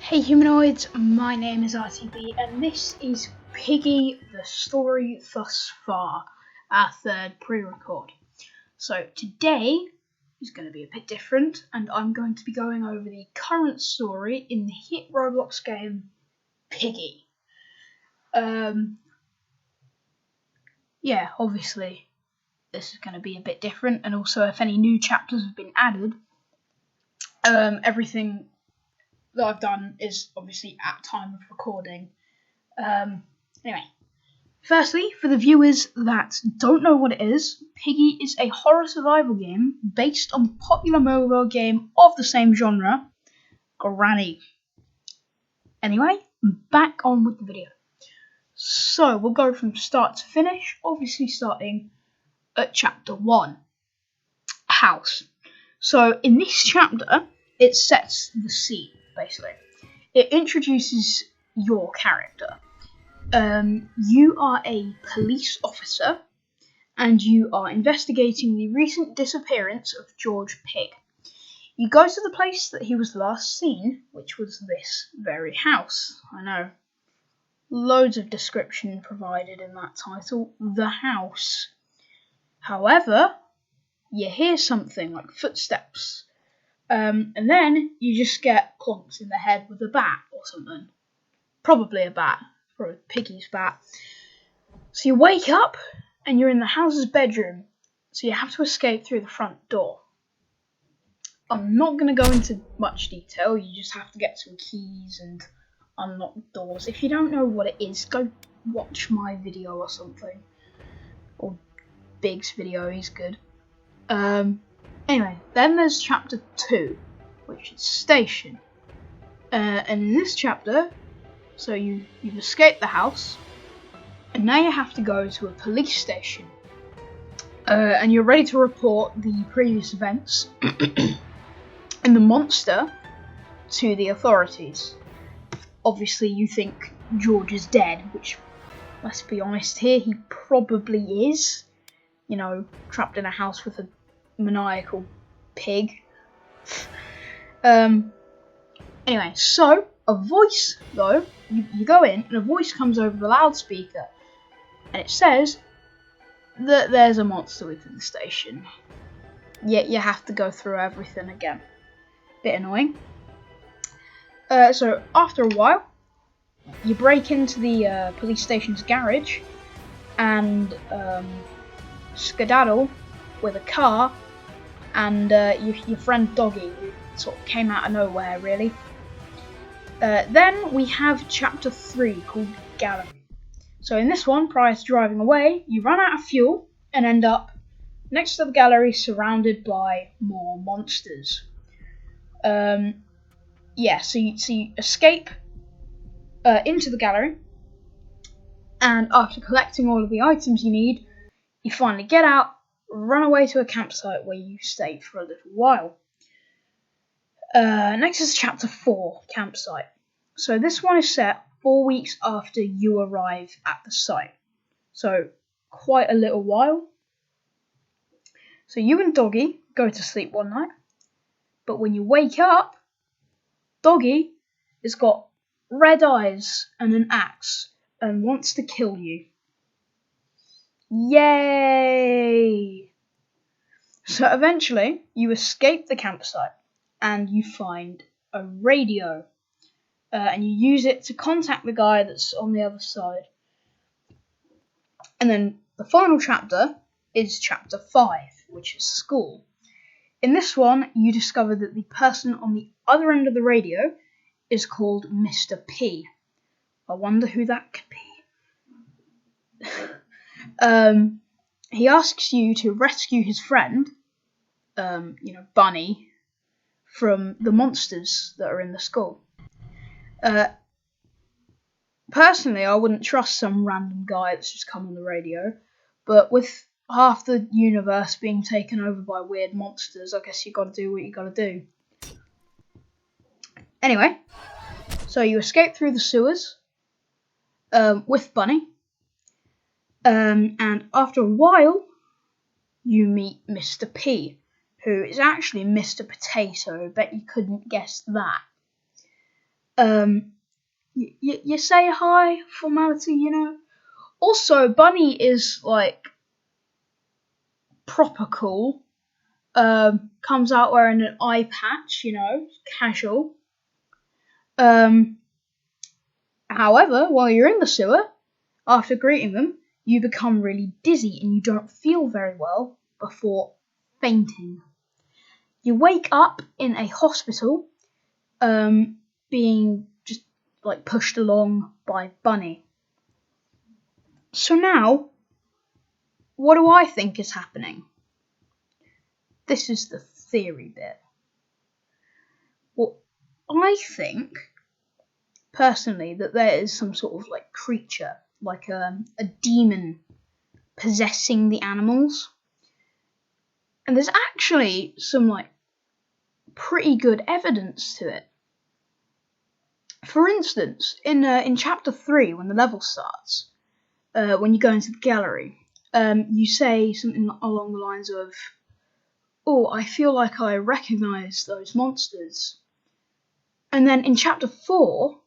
Hey humanoids, my name is RTB and this is Piggy, the story thus far, our third pre-record. So today is going to be a bit different and I'm going to be going over the current story in the hit Roblox game Piggy. Yeah, obviously this is going to be a bit different, and also if any new chapters have been added, everything that I've done is obviously at time of recording. Anyway, firstly, for the viewers that don't know what it is, Piggy is a horror survival game based on the popular mobile game of the same genre, Granny. Anyway, back on with the video. So, we'll go from start to finish, obviously starting at chapter 1, House. So, in this chapter, it sets the scene, basically. It introduces your character. You are a police officer, and you are investigating the recent disappearance of George Pig. You go to the place that he was last seen, which was this very house. I know. Loads of description provided in that title, the house. However, you hear something like footsteps, and then you just get clonked in the head with a bat or something. Probably a bat, probably Piggy's bat. So you wake up and you're in the house's bedroom, so you have to escape through the front door. I'm not going to go into much detail, you just have to get some keys and unlock doors. If you don't know what it is, go watch my video or something. Or Big's video, he's good. Anyway, then there's chapter 2, which is Station. And in this chapter, so you've escaped the house, and now you have to go to a police station. And you're ready to report the previous events and the monster to the authorities. Obviously, you think George is dead, which, let's be honest here, he probably is. You know, trapped in a house with a maniacal pig. Anyway, so a voice, though, you go in and a voice comes over the loudspeaker, and it says that there's a monster within the station. Yet you have to go through everything again. Bit annoying. So after a while, you break into the police station's garage and skedaddle with a car and your friend Doggy, who sort of came out of nowhere, really. Then we have chapter 3 called Gallery. So in this one, prior to driving away, you run out of fuel and end up next to the gallery surrounded by more monsters. So you escape into the gallery, and after collecting all of the items you need, you finally get out, run away to a campsite where you stay for a little while. Next is chapter 4, Campsite. So this one is set 4 weeks after you arrive at the site. So quite a little while. So you and Doggy go to sleep one night, but when you wake up, Doggy has got red eyes and an axe and wants to kill you. Yay! So eventually, you escape the campsite and you find a radio. And you use it to contact the guy that's on the other side. And then the final chapter is chapter 5, which is School. In this one, you discover that the person on the other end of the radio is called Mr. P. I wonder who that could be. He asks you to rescue his friend, Bunny, from the monsters that are in the school. Personally, I wouldn't trust some random guy that's just come on the radio, but with half the universe being taken over by weird monsters, I guess you gotta do what you gotta do. Anyway, so you escape through the sewers with Bunny, and after a while, you meet Mr. P, who is actually Mr. Potato. I bet you couldn't guess that. You say hi, formality, you know. Also, Bunny is like proper cool. Comes out wearing an eye patch, you know, casual. However, while you're in the sewer, after greeting them, you become really dizzy and you don't feel very well before fainting. You wake up in a hospital, being just like pushed along by Bunny. So now, what do I think is happening? This is the theory bit. Well, I think, personally, that there is some sort of like creature, like a demon possessing the animals. And there's actually some like pretty good evidence to it. For instance, in chapter 3, when the level starts, when you go into the gallery, you say something along the lines of, "Oh, I feel like I recognise those monsters." And then in chapter 4,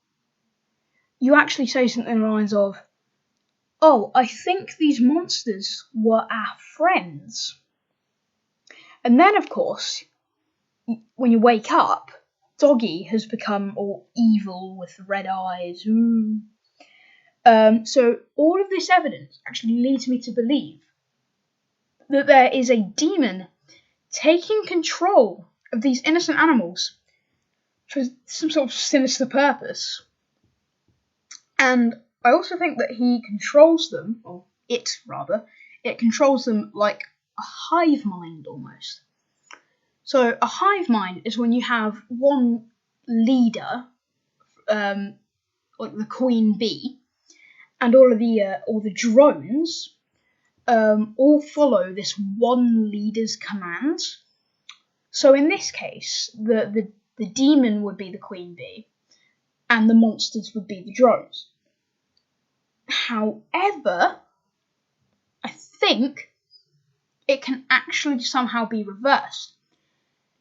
you actually say something along the lines of, "Oh, I think these monsters were our friends." And then, of course, when you wake up, Doggy has become all evil with red eyes. Ooh. So all of this evidence actually leads me to believe that there is a demon taking control of these innocent animals for some sort of sinister purpose. And I also think that he controls them, or it controls them like a hive mind almost. So a hive mind is when you have one leader, like the queen bee, and all the drones all follow this one leader's commands. So in this case, the demon would be the queen bee, and the monsters would be the drones. However, I think it can actually somehow be reversed.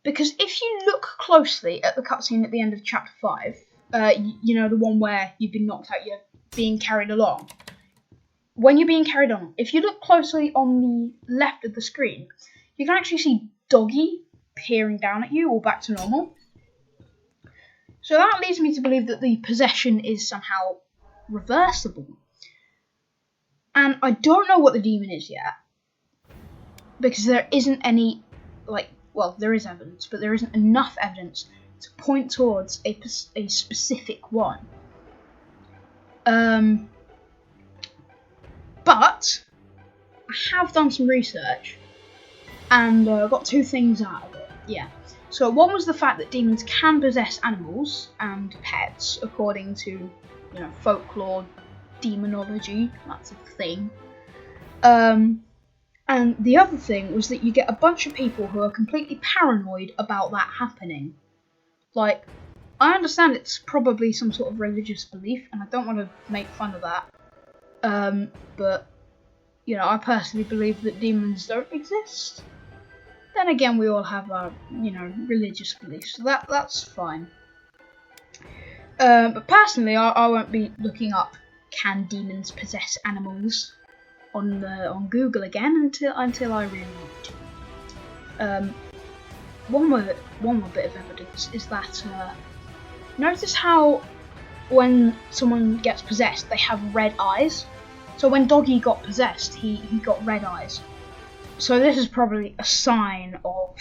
Because if you look closely at the cutscene at the end of chapter 5, you know, the one where you've been knocked out, you're being carried along. When you're being carried on, if you look closely on the left of the screen, you can actually see Doggy peering down at you, all back to normal. So that leads me to believe that the possession is somehow reversible. And I don't know what the demon is yet, because there isn't any, there is evidence, but there isn't enough evidence to point towards a specific one. But I have done some research and got two things out of it. Yeah. So one was the fact that demons can possess animals and pets, according to, you know, folklore, demonology. That's a thing. And the other thing was that you get a bunch of people who are completely paranoid about that happening. Like, I understand it's probably some sort of religious belief, and I don't want to make fun of that. But, you know, I personally believe that demons don't exist. Then again, we all have our, you know, religious beliefs, so that's fine. But personally, I won't be looking up can demons possess animals on Google again until I really need to. One more bit of evidence is that notice how when someone gets possessed, they have red eyes. So when Doggy got possessed, he got red eyes. So this is probably a sign of,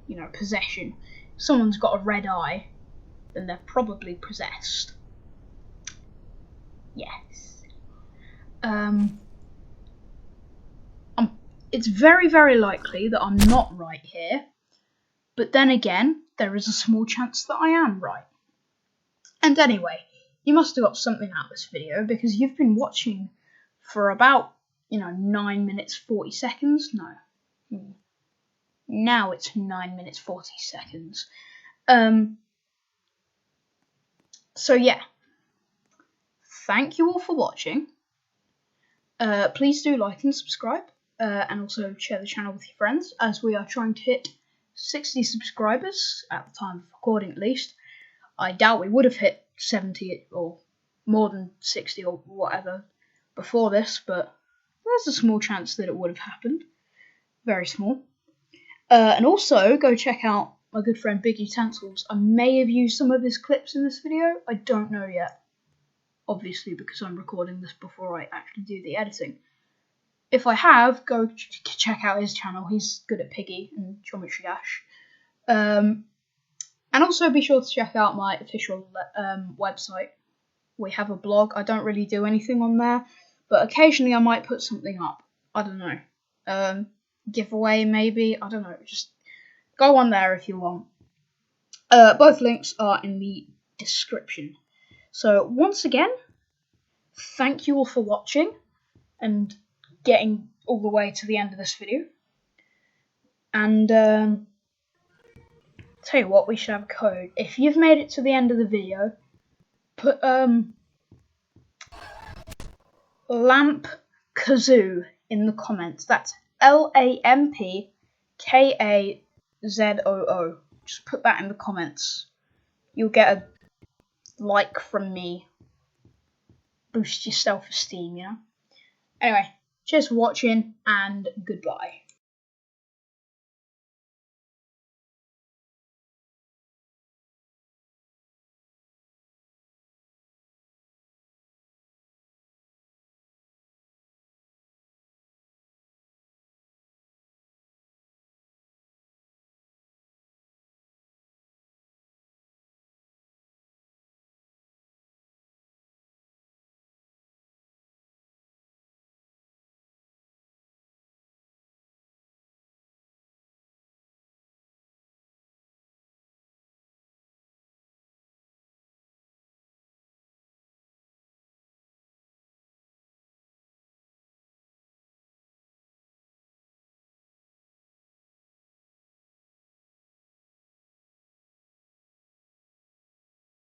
you know, possession. If someone's got a red eye, then they're probably possessed. Yes. It's very, very likely that I'm not right here. But then again, there is a small chance that I am right. And anyway, you must have got something out of this video because you've been watching for about, 9 minutes 40 seconds. No. Now it's 9 minutes 40 seconds. So yeah. Thank you all for watching. Please do like and subscribe. And also share the channel with your friends, as we are trying to hit 60 subscribers at the time of recording, at least. I doubt we would have hit 70 or more than 60 or whatever before this, but there's a small chance that it would have happened. Very small. And also, go check out my good friend Big Utensils. I may have used some of his clips in this video. I don't know yet. Obviously, because I'm recording this before I actually do the editing. If I have, go check out his channel. He's good at Piggy and Geometry Dash. And also be sure to check out my official website. We have a blog. I don't really do anything on there, but occasionally I might put something up. I don't know. Giveaway maybe. I don't know. Just go on there if you want. Both links are in the description. So once again, thank you all for watching and getting all the way to the end of this video. And tell you what, we should have a code. If you've made it to the end of the video, put Lamp Kazoo in the comments. That's LAMPKAZOO. Just put that in the comments. You'll get a like from me. Boost your self-esteem, you know? Anyway, cheers for watching and goodbye.